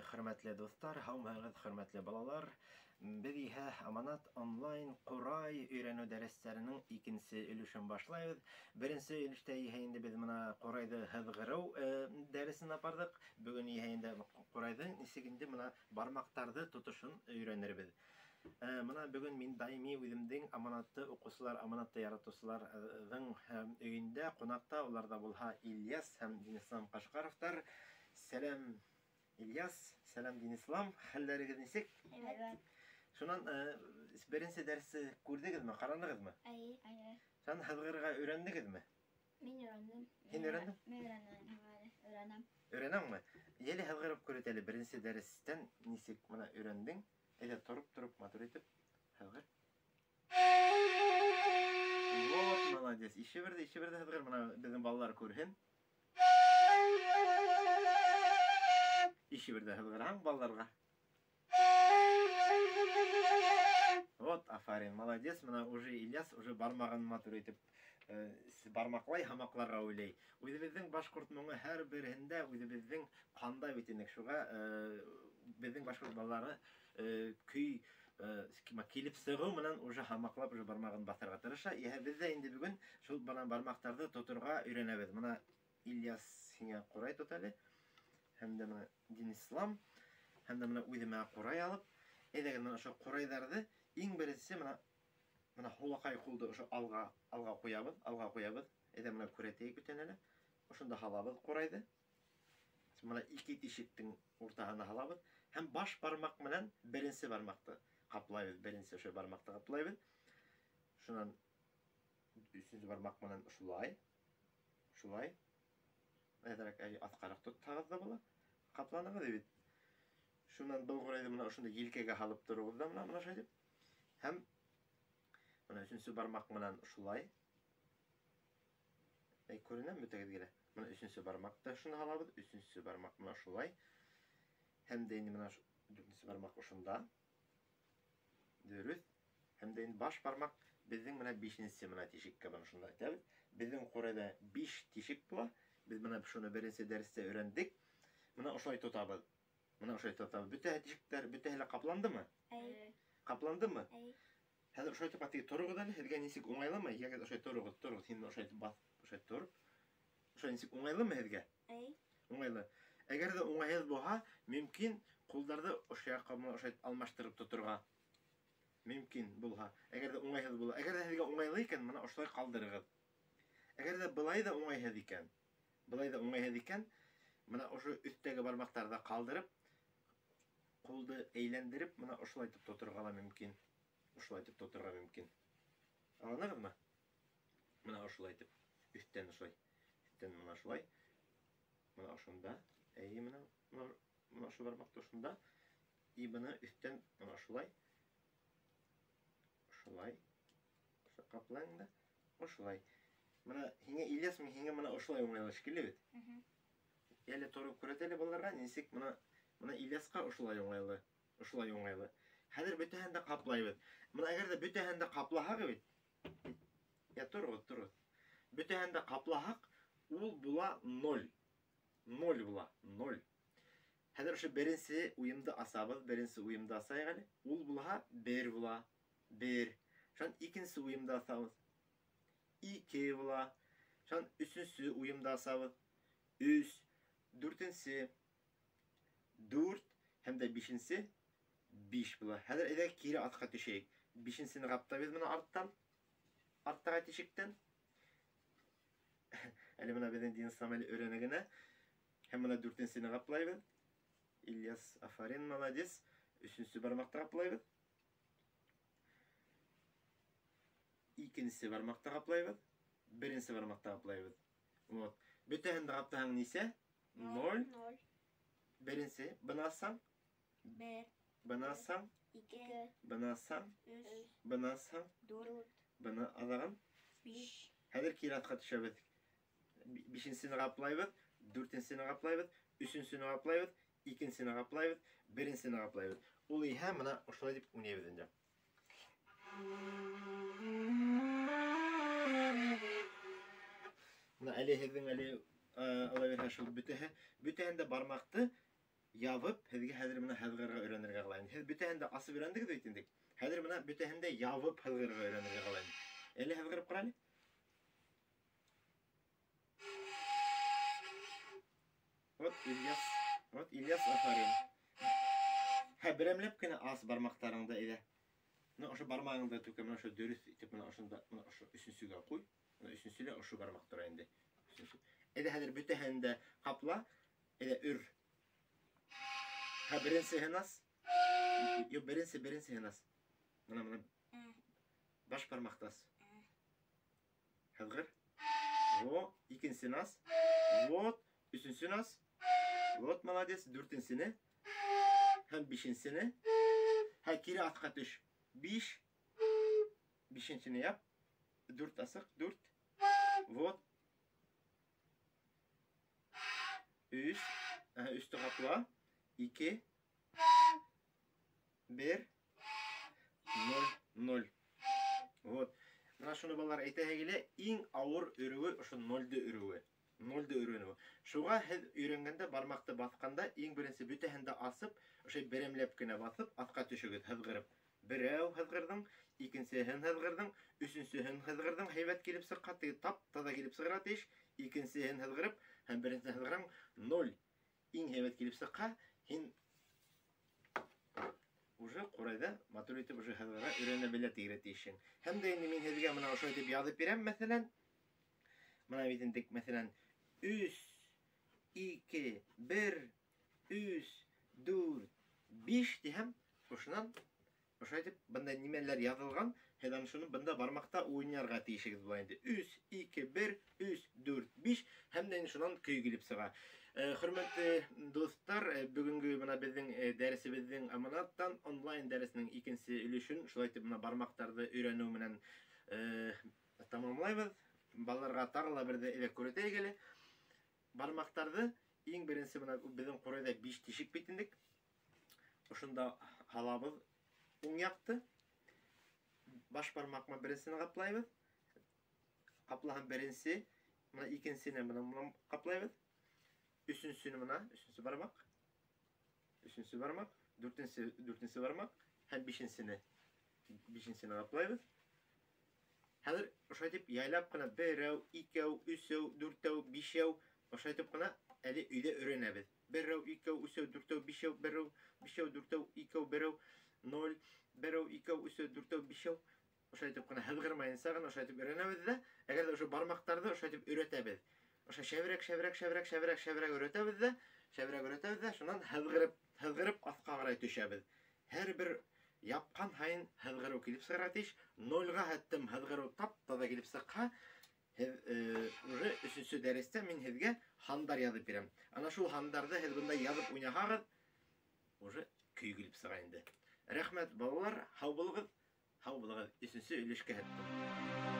Хөрмәтле дуслар, һаумыгыз, хөрмәтле балалар. Без иһә Аманат онлайн Курай өйрәнү дәресләренең икенче өлешен башлайбыз. Беренче өлештә иһә инде без моны Курайды һызгыру дәресен апардык. Бүген иһә инде Курайдың нисегенде моны бармактарды тотышын өйрәнербез. Мына бүген мин даими үземнең Аманатты укучылар, Аманатты яратучыларның өйендә кунакта, уларда булһа Ильяс һәм Денислам Кашкаровтар. Сәлам İlyas, selam Denислам, хәлләрегез нисек? Evet. Шуннан беренче дәресне күрдегезме, карандыгызмы? Hayır. Шуны һызгырырга өйрәндегезме? Мин öğrendim. Һин öğrendin? Мен öğrendim. Öğренәңме? Яли һызгырып күрәт әле беренче дәрестән нисек моны өйрәндең? Әйдә торып матур итеп һызгыр. Вот, молодец. Ише бердә һызгыр, моны безнең балалар күрһен. İşi bir de hızgıran ballarga. Вот, афарин, молодец. Мына уже Ильяс уже бармагын матур итеп бармаклай, хамакларга уйлай. Үзебезнең башкорт моңы һәр берендә үзебезнең кандай бит инде. Шуга безнең башкорт баллары көй килеп сыгу менән уже хамаклап уже бармагын басарга тырыша. Яһә без дә инде бүген шул бармактарды тотырга өйрәнәбез. Мына Ильяс сиңа Курай тот әле. Hem de bana Denислам, hem de bana uydumağa Kuray alıp, edegen bana şu Kuraylardı, en birisi bana hulakay kuldu, şu alga koyabız, edegen bana Kuray'tayı bütüneli, şunda halabız Kuray'dı. Bana iki dişiktin ortağına halabız, hem baş parmak bilen birinci parmakta kaplayız, birinci şu parmakta kaplayız. Şundan üçüncü parmak bilen şulay. Ederek atqaraq tut tağızda bola. Kaplanığı da bit. Şundan был Kuray'da mına şunda yelkege halıp dururuz da mına şey dip. Hem mına üçüncü barmak bilen şulay. Көрінем бүтәгіз келе. Мына üçüncü barmakta şunu halabız. Üçüncü barmak mına şulay. Hem de indi mına dördüncü barmak uşunda. Dörüz. Hem de indi baş parmak bizden mına beşinci mına teşikke bana şunda aytабыз. Bizden Kuray'da 5 teşik bu. Biz buna şunu birinci derste öğrendik. Buna uşay tutabız. Bütün teşikler bütün kaplandı mı? Evet. Kaplandı mı? Evet. Hadi uşay tupatı toruğu da hadi nisik umaylı mı? Ya uşay toruğu. Şimdi uşay bas uşay toruğ. Uşay nisik umaylı mı hadi? Evet. Umaylı. Eğer de umaylı boğa mümkün kullarda uşay kapma uşay almaştırıp tuturga. Mümkün bulha. Eğer de umaylı bulha. Eğer de hadi umaylı iken bana uşay kaldırırız. Eğer de bulay da umaylı iken. Bulay da umaylı iken bana uşu üstteki barmaklarda kaldırıp koldu eğlendirip bana uşulaytıp tuturga mümkün. Uşulaytıp tuturga mümkün. Anladınız mı? Bana uşulaytıp üstten uşulay. Üstten bana uşulay. Bana uşunda. İyi bana uşu barmakta uşunda. İyi bana üstten bana uşulay. Uşulay. Uşu kaplayın da uşulay. Bana hinge İlyas mı hinge bana uşulay umaylaş kelli bit. Яли торып күрәтәле балаларга нисек моны Ильяска ушулай уңайлы. Хәзер бөтәһен дә каплайбыз. Моны әгәр дә бөтәһен дә каплаһак бит. Я торыгыз. Бөтәһен дә каплаһак, ул була 0. 0 була, 0. Хәзер шу беренче уемды асабыз, беренче уемды асайык әле. Ул булһа 1 була, 1. Шун икенче уемды асабыз. 2 була. Шун üçüncü уемды асабыз. 3. Dörtüncü 4 hem de beşinci 5 bula. Hadi edek kiri atqa düşeyik. Beşincisini kaptayız bunu arttağa teşikten. Eli buna beden Denислам eli öğrenegine. Hem buna dörtüncüsini kaplayız. İlyas afarin malades. Üçüncüsü barmakta kaplayız. İkincisi barmakta kaplayız. Birincisi barmakta kaplayız. Вот. Bütün de kaptağın neyse? 0. Birinci. Bınasam. 1. Bınasam. 2. Bınasam. 3. Bınasam. 4. Bana alağım. 5. Hədir kiratqa düşəbədik. Beşincisini qaplayız. Dörtüncüsini qaplayız. Üçüncüsini qaplayız. İkincisini qaplayız. Birincisini qaplayız. Ulu ihe mana uşulay dip oynayabız indi. Mana əli hezin əli ala verə şu bütehe. Bütehende barmaktı ябып, һеҙгә хәҙер менә һыҙғырға өйрәнергә ҡалайым. Һеҙ бөтәһен дә асып өйрәндегеҙ бит инде. Хәҙер менә бөтәһен дә ябып һыҙғырға өйрәнергә ҡалайым. Әле һыҙғырып ҡара әле. Вот Ильяс, афарин. Берәмләп кенә ас бармаҡтарыңды әйҙә. Менә ошо бармағыңды түкә, менә ошо дөрөҫ итеп менә ошонда, менә ошо өсөнсөгә ҡуй. Менә өсөнсөлә ошо бармаҡ тора инде. Әйҙә хәҙер бөтәһен дә ҡапла. Әйҙә өр. Беренсеһен ас. Юк, беренсеһен ас. Менә баш бармаҡты ас. Һыҙғыр. Вот, икенсен ас. Вот, өсөнсөн ас. Вот, молодец, дүртенсене. Һәм бишенсене. Кире атҡа төш. 5. Бишенсене яп. 4 асыҡ, 4. Вот. 3. Өстө ҡапла. 2. 1. 0. Вот. Менә шуны балалар әйтәһе килә, иң ауыр өрөүе ошо 0-ды өрөүе. 0-ды өрөүе. Шуға һеҙ өйрәнгәндә бармаҡты баҫҡанда, иң беренсе бөтәһен дә асып, ошо берәмләп кенә баҫып, атҡа төшөгөҙ һыҙғырып. Берәү һыҙғырҙың, икенсеһен һыҙғырҙың, өсөнсөһөн һыҙғырҙың, һәйбәт килеп сыҡҡа, тап-таҙа килеп сығыра тейеш. Икенсеһен һыҙғырып, һәм беренсеһен һыҙғырың, 0. Иң һәйбәт килеп сыҡҡа, һин уже ҡурайҙа матур итеп уже һыҙғыра өйрәнә белә тигеҙ тейешең. Һәм дә инде мин һеҙгә менә ошо итеп яҙып бирәм, мәҫәлән. Менә бит инде, мәҫәлән, 3, 2, 1, 3, 4, 5 тиһәм, ошонан ошо итеп бында нимәләр яҙылған, һеҙ аны шуны бында бармаҡта уйнарға тейешегеҙ була инде. 3, 2, 1, 3, 4, 5 һәм дә шунан көй килеп сыға. Хөрмәтле дуҫтар, бөгөнгө менә беҙҙең дәресебеҙҙең аманаттан онлайн дәресенең икенсе өлөшөн шулай итеп менә бармаҡтарҙы өйрәнеү менән тамамлайбыҙ. Балаларға тағы ла берҙе элек күрәтәйек әле. Бармаҡтарҙы иң беренсе менә беҙҙең ҡурайҙа 5 тишек бит инде. Ошонда һалабыҙ уң яҡты. Баш бармаҡма беренсене ҡаплайбыҙ. Ҡаплаһын беренсе, менә икенсене менән ҡаплайбыҙ. Өсөнсөнө менә, өсөнсө бармаҡ. Өсөнсө бармаҡ, дүртенсе бармаҡ һәм бишенсене ҡаплайбыҙ. Хәҙер ошо итеп яйлап ҡына берәү, икәү, өсәү, дүртәү, бишәү, ошо итеп ҡына әле өйҙә өйрәнәбеҙ. Берәү, икәү, өсәү, дүртәү, бишәү, берәү, бишәү, дүртәү, икәү, берәү, 0, берәү, икәү, өсәү, дүртәү, бишәү. Ошо итеп ҡына һыҙғырмайынса ғына ошо итеп өйрәнәбеҙ ҙә, әгәр ҙә ошо бармаҡтарҙы ошо итеп өйрәтәбеҙ. Ошо шәберәк өйрәтәбеҙ ҙә, шунан һыҙғырып аҫҡа ҡарай төшәбеҙ. Һәр бер япҡан һайын һыҙғырыу килеп сығара тейеш. 0-ға һәттем һыҙғырыу тап-таҙа килеп сыҡһа, уже 3-нче дәрестә мин һеҙгә һандар яҙып бирәм. Ана шул һандарҙы һеҙ бында яҙып уйнаһағыҙ, уже көй килеп сыға инде. Рәхмәт, балалар, һау булығыҙ, 3-нче өлөшкә һәттем.